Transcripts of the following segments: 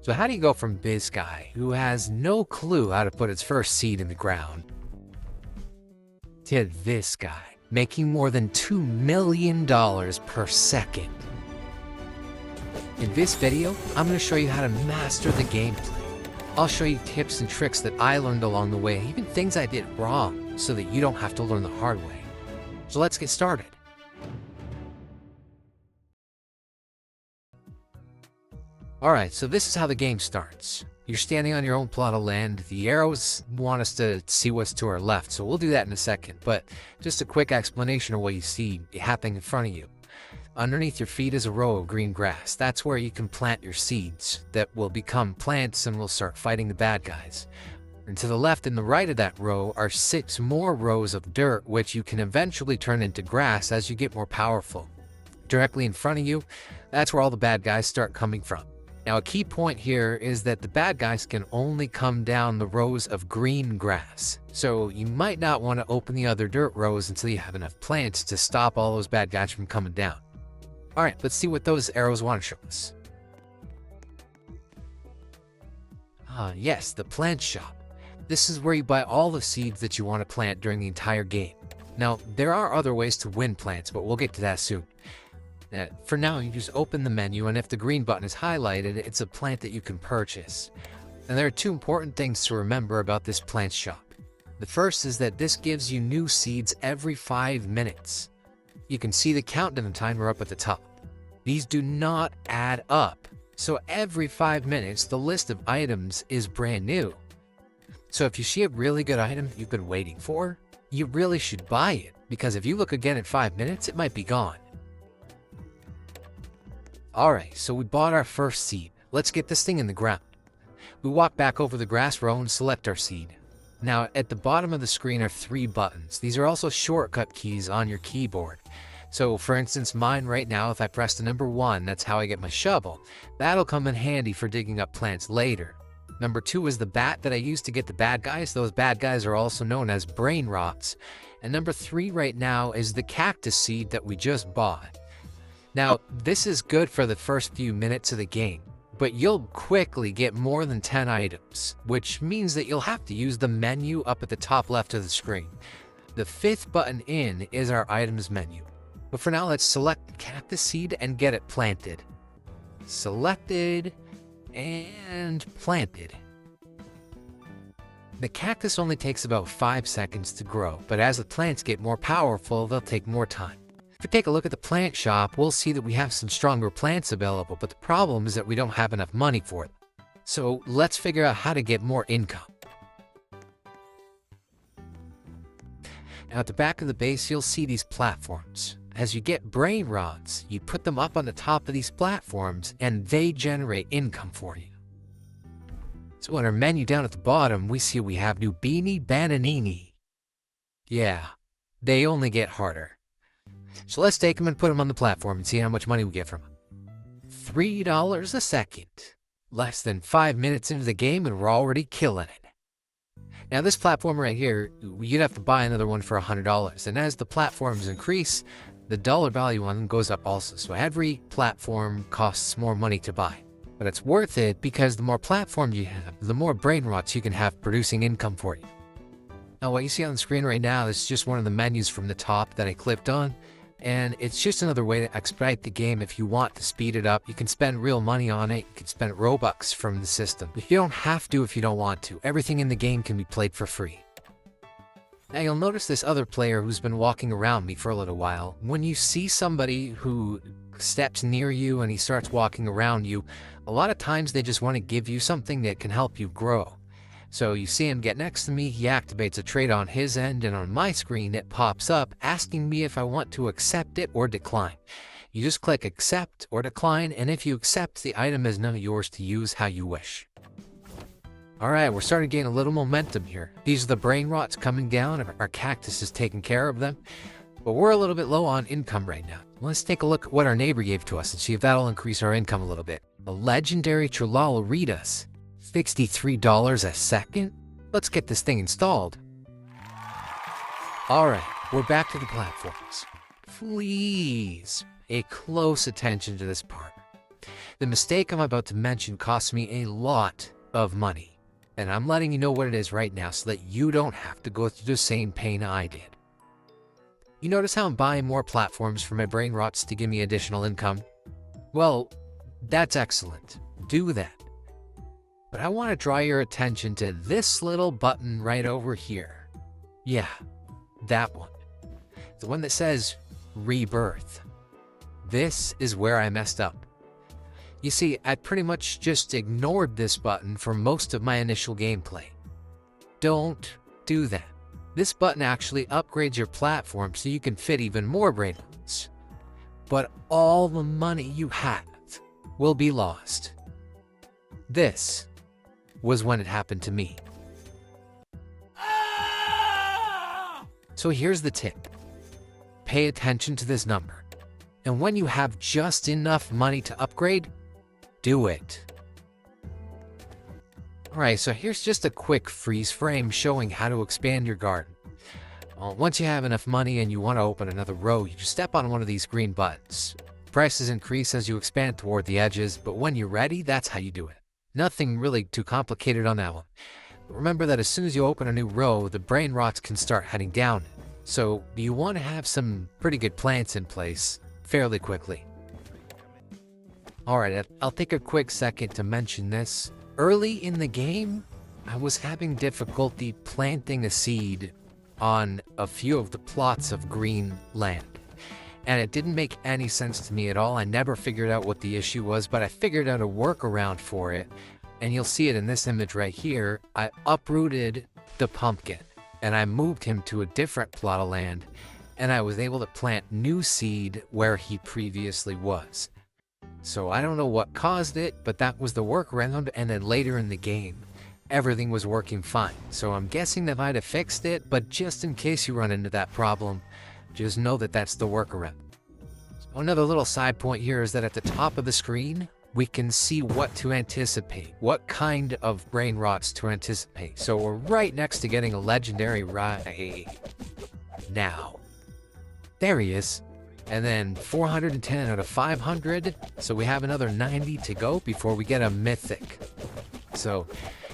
So how do you go from this guy, who has no clue how to put his first seed in the ground, to this guy, making more than $2 million per second? In this video, I'm going to show you how to master the gameplay. I'll show you tips and tricks that I learned along the way, even things I did wrong, so that you don't have to learn the hard way. So let's get started. Alright, so this is how the game starts. You're standing on your own plot of land. The arrows want us to see what's to our left, so we'll do that in a second. But just a quick explanation of what you see happening in front of you. Underneath your feet is a row of green grass. That's where you can plant your seeds that will become plants and will start fighting the bad guys. And to the left and the right of that row are 6 more rows of dirt, which you can eventually turn into grass as you get more powerful. Directly in front of you, that's where all the bad guys start coming from. Now, a key point here is that the bad guys can only come down the rows of green grass. So you might not want to open the other dirt rows until you have enough plants to stop all those bad guys from coming down. Alright, let's see what those arrows want to show us. Yes, the plant shop. This is where you buy all the seeds that you want to plant during the entire game. Now, there are other ways to win plants, but we'll get to that soon. For now, you just open the menu, and if the green button is highlighted, it's a plant that you can purchase. And there are 2 important things to remember about this plant shop. The first is that this gives you new seeds every 5 minutes. You can see the countdown timer up at the top. These do not add up, so every 5 minutes, the list of items is brand new. So if you see a really good item that you've been waiting for, you really should buy it, because if you look again in 5 minutes, it might be gone. Alright, so we bought our first seed. Let's get this thing in the ground. We walk back over the grass row and select our seed. Now, at the bottom of the screen are 3 buttons. These are also shortcut keys on your keyboard. So, for instance, mine right now, if I press the number 1, that's how I get my shovel. That'll come in handy for digging up plants later. Number 2 is the bat that I use to get the bad guys. Those bad guys are also known as Brainrots. And number 3 right now is the cactus seed that we just bought. Now, this is good for the first few minutes of the game, but you'll quickly get more than 10 items, which means that you'll have to use the menu up at the top left of the screen. The 5th button in is our items menu. But for now, let's select the cactus seed and get it planted. Selected and planted. The cactus only takes about 5 seconds to grow, but as the plants get more powerful, they'll take more time. If we take a look at the plant shop, we'll see that we have some stronger plants available, but the problem is that we don't have enough money for them. So let's figure out how to get more income. Now at the back of the base, you'll see these platforms. As you get brain rods, you put them up on the top of these platforms and they generate income for you. So in our menu down at the bottom, we see we have Noobini Bananini. Yeah, they only get harder. So let's take them and put them on the platform and see how much money we get from them. $3 a second. Less than 5 minutes into the game and we're already killing it. Now this platform right here, you'd have to buy another one for $100. And as the platforms increase, the dollar value on them goes up also. So every platform costs more money to buy. But it's worth it because the more platforms you have, the more brain rots you can have producing income for you. Now what you see on the screen right now is just one of the menus from the top that I clicked on. And it's just another way to expedite the game. If you want to speed it up, you can spend real money on it. You can spend Robux from the system. But you don't have to if you don't want to. Everything in the game can be played for free. Now you'll notice this other player who's been walking around me for a little while. When you see somebody who steps near you and he starts walking around you, a lot of times they just want to give you something that can help you grow. So you see him get next to me, he activates a trait on his end, and on my screen it pops up asking me if I want to accept it or decline. You just click accept or decline, and if you accept, the item is now yours to use how you wish. Alright, we're starting to gain a little momentum here. These are the brain rots coming down, our cactus is taking care of them, but we're a little bit low on income right now. Let's take a look at what our neighbor gave to us and see if that'll increase our income a little bit. A legendary Trulala-ritas. $63 a second? Let's get this thing installed. Alright, we're back to the platforms. Please pay close attention to this part. The mistake I'm about to mention cost me a lot of money, and I'm letting you know what it is right now so that you don't have to go through the same pain I did. You notice how I'm buying more platforms for my Brainrots to give me additional income? Well, that's excellent. Do that. But I want to draw your attention to this little button right over here. Yeah, that one. The one that says Rebirth. This is where I messed up. You see, I pretty much just ignored this button for most of my initial gameplay. Don't do that. This button actually upgrades your platform so you can fit even more Brainrots. But all the money you have will be lost. This was when it happened to me. So here's the tip. Pay attention to this number. And when you have just enough money to upgrade, do it. Alright, so here's just a quick freeze frame showing how to expand your garden. Once you have enough money and you want to open another row, you just step on one of these green buttons. Prices increase as you expand toward the edges, but when you're ready, that's how you do it. Nothing really too complicated on that one. Remember that as soon as you open a new row, the Brainrots can start heading down. So you want to have some pretty good plants in place fairly quickly. Alright, I'll take a quick second to mention this. Early in the game, I was having difficulty planting a seed on a few of the plots of green land. And it didn't make any sense to me at all. I never figured out what the issue was, but I figured out a workaround for it. And you'll see it in this image right here. I uprooted the pumpkin and I moved him to a different plot of land, and I was able to plant new seed where he previously was. So I don't know what caused it, but that was the workaround, and then later in the game, everything was working fine. So I'm guessing they might have fixed it, but just in case you run into that problem, just know that that's the workaround. So another little side point here is that at the top of the screen, we can see what to anticipate, what kind of Brainrots to anticipate. So we're right next to getting a legendary right now. There he is. And then 410 out of 500, so we have another 90 to go before we get a mythic. So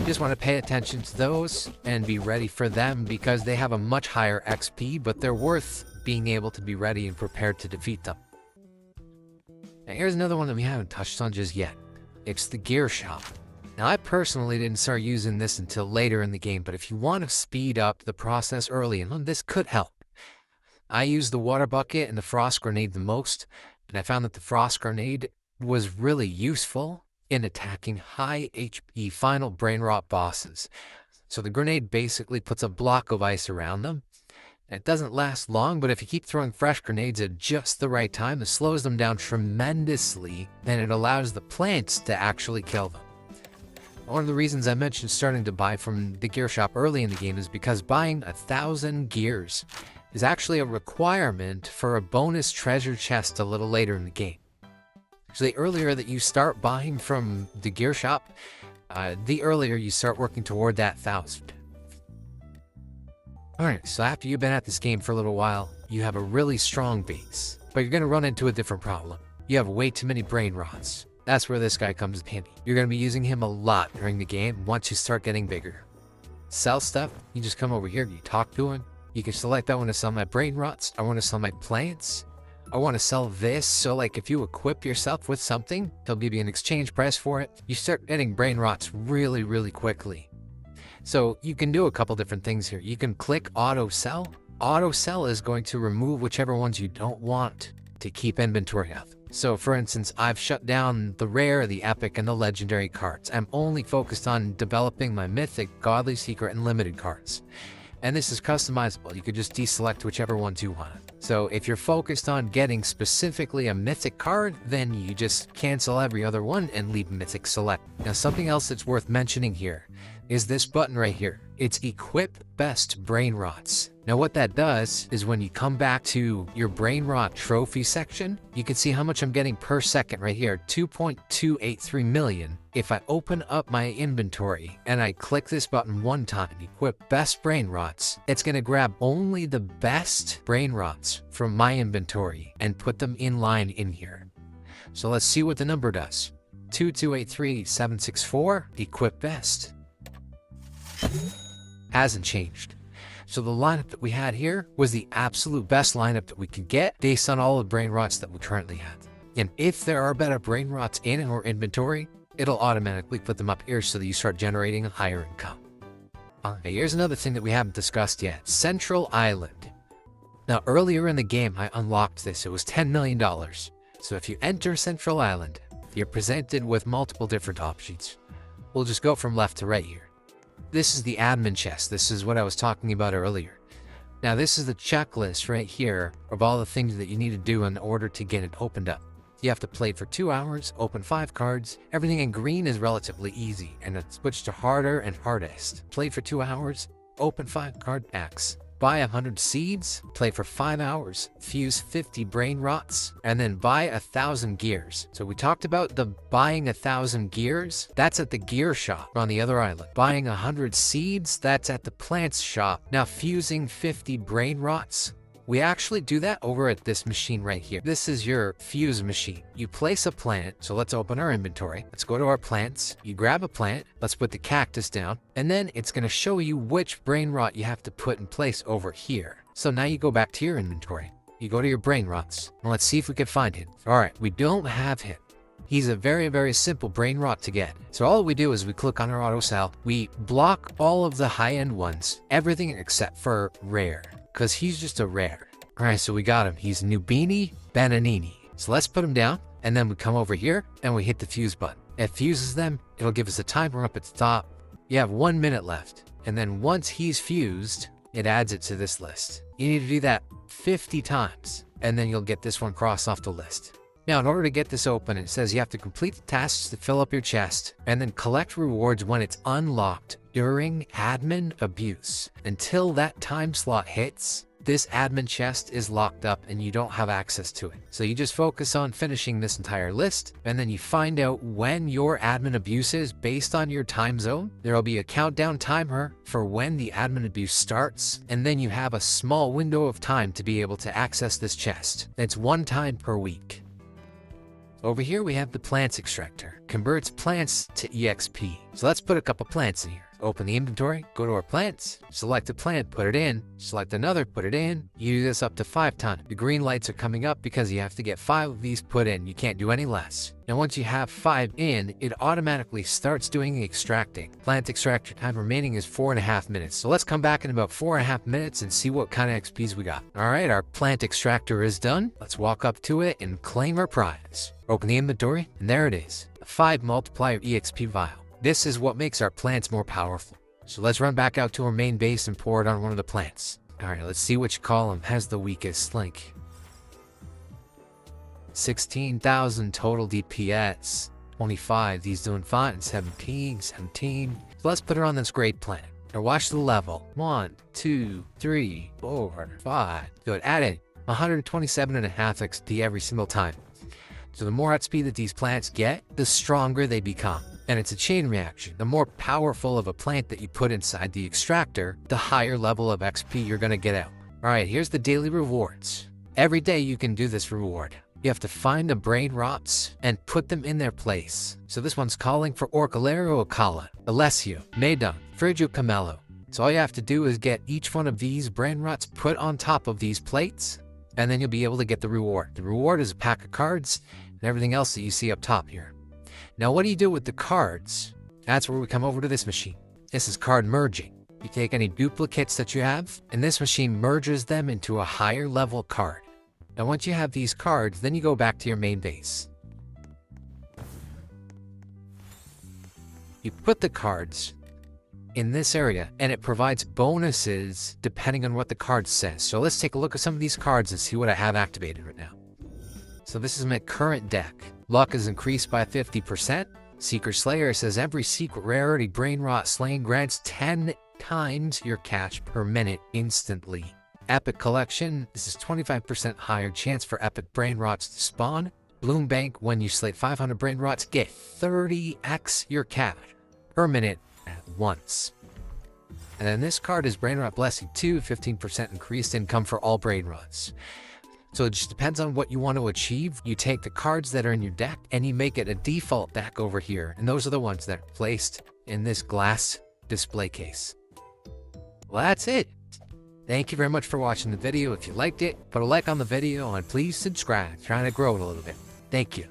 you just want to pay attention to those and be ready for them because they have a much higher XP, but they're worth being able to be ready and prepared to defeat them. Now here's another one that we haven't touched on just yet. It's the gear shop. Now I personally didn't start using this until later in the game, but if you want to speed up the process early on, this could help. I used the water bucket and the frost grenade the most, and I found that the frost grenade was really useful in attacking high HP final Brainrot bosses. So the grenade basically puts a block of ice around them. It doesn't last long, but if you keep throwing fresh grenades at just the right time, it slows them down tremendously, and it allows the plants to actually kill them. One of the reasons I mentioned starting to buy from the gear shop early in the game is because buying 1,000 gears is actually a requirement for a bonus treasure chest a little later in the game. So the earlier that you start buying from the gear shop, the earlier you start working toward that 1,000. Alright, so after you've been at this game for a little while, you have a really strong base, but you're going to run into a different problem. You have way too many Brainrots. That's where this guy comes in handy. You're going to be using him a lot during the game once you start getting bigger. Sell stuff, you just come over here, you talk to him. You can select, I want to sell my Brainrots, I want to sell my plants, I want to sell this. So like if you equip yourself with something, they'll give you an exchange price for it. You start getting Brainrots really, really quickly. So you can do a couple different things here. You can click auto sell. Auto sell is going to remove whichever ones you don't want to keep inventory of. So for instance, I've shut down the rare, the epic, and the legendary cards. I'm only focused on developing my mythic, godly, secret, and limited cards. And this is customizable. You could just deselect whichever ones you want. So if you're focused on getting specifically a mythic card, then you just cancel every other one and leave mythic select. Now something else that's worth mentioning here is this button right here. It's equip best Brainrots. Now what that does is when you come back to your Brainrot trophy section, you can see how much I'm getting per second right here, 2.283 million. If I open up my inventory and I click this button one time, equip best Brainrots, it's gonna grab only the best Brainrots from my inventory and put them in line in here. So let's see what the number does. 2283764, equip vest. Hasn't changed. So the lineup that we had here was the absolute best lineup that we could get based on all the Brainrots that we currently have. And if there are better Brainrots in our inventory, it'll automatically put them up here so that you start generating a higher income. Okay, here's another thing that we haven't discussed yet. Central Island. Now earlier in the game I unlocked this. It was $10 million. So if you enter Central Island, you're presented with multiple different options. We'll just go from left to right here. This is the admin chest. This is what I was talking about earlier. Now this is the checklist right here of all the things that you need to do in order to get it opened up. You have to play for 2 hours, open 5 cards. Everything in green is relatively easy, and it's switched to harder and hardest. Play for 2 hours, open 5 card packs. Buy 100 seeds, play for 5 hours, fuse 50 Brainrots, and then buy 1,000 gears. So we talked about the buying 1,000 gears. That's at the gear shop on the other island. Buying 100 seeds, that's at the plants shop. Now fusing 50 Brainrots, we actually do that over at this machine right here. This is your fuse machine. You place a plant, so let's open our inventory. Let's go to our plants. You grab a plant, let's put the cactus down, and then it's gonna show you which Brainrot you have to put in place over here. So now you go back to your inventory. You go to your Brainrots, and let's see if we can find him. All right, we don't have him. He's a very, very simple Brainrot to get. So all we do is we click on our auto cell, we block all of the high-end ones, everything except for rare, because he's just a rare. All right, so we got him. He's Nubini Bananini. So let's put him down, and then we come over here, and we hit the fuse button. It fuses them. It'll give us a timer up at the top. You have 1 minute left, and then once he's fused, it adds it to this list. You need to do that 50 times, and then you'll get this one crossed off the list. Now, in order to get this open, it says you have to complete the tasks to fill up your chest, and then collect rewards when it's unlocked during admin abuse. Until that time slot hits, this admin chest is locked up and you don't have access to it. So you just focus on finishing this entire list, and then you find out when your admin abuse is based on your time zone. There'll be a countdown timer for when the admin abuse starts, and then you have a small window of time to be able to access this chest. It's 1 time per week. Over here we have the plants extractor. Converts plants to EXP. So let's put a couple plants in here. Open the inventory, go to our plants, select a plant, put it in, select another, put it in. You do this up to 5 times. The green lights are coming up because you have to get 5 of these put in. You can't do any less. Now once you have 5 in, it automatically starts doing the extracting. Plant extractor time remaining is 4.5 minutes. So let's come back in about 4.5 minutes and see what kind of XPs we got. All right, our plant extractor is done. Let's walk up to it and claim our prize. Open the inventory, and there it is, a 5 multiplier EXP vial. This is what makes our plants more powerful. So let's run back out to our main base and pour it on one of the plants. All right, let's see which column has the weakest link. 16,000 total DPS. 25, these doing fine. 17. So let's put her on this great plant. Now watch the level. 1, 2, 3, 4, 5. Good, add in 127.5 XP every single time. So the more XP that these plants get, the stronger they become. And it's a chain reaction. The more powerful of a plant that you put inside the extractor, the higher level of XP you're gonna get out. All right, here's the daily rewards. Every day you can do this reward. You have to find the Brainrots and put them in their place. So this one's calling for Orcalero Ocala, Alessio, Maydon, Frigio Camelo. So all you have to do is get each one of these Brainrots put on top of these plates, and then you'll be able to get the reward. The reward is a pack of cards and everything else that you see up top here. Now what do you do with the cards? That's where we come over to this machine. This is card merging. You take any duplicates that you have, and this machine merges them into a higher level card. Now once you have these cards, then you go back to your main base. You put the cards in this area, and it provides bonuses depending on what the card says. So let's take a look at some of these cards and see what I have activated right now. So this is my current deck. Luck is increased by 50%. Seeker Slayer says every secret rarity Brainrot slain grants 10 times your cash per minute instantly. Epic Collection, this is 25% higher chance for epic Brainrots to spawn. Bloom Bank, when you slate 500 Brainrots, get 30x your cash per minute at once. And then this card is Brainrot Blessing 2, 15% increased income for all Brainrots. So it just depends on what you want to achieve. You take the cards that are in your deck and you make it a default deck over here. And those are the ones that are placed in this glass display case. Well, that's it. Thank you very much for watching the video. If you liked it, put a like on the video and please subscribe. Trying to grow it a little bit. Thank you.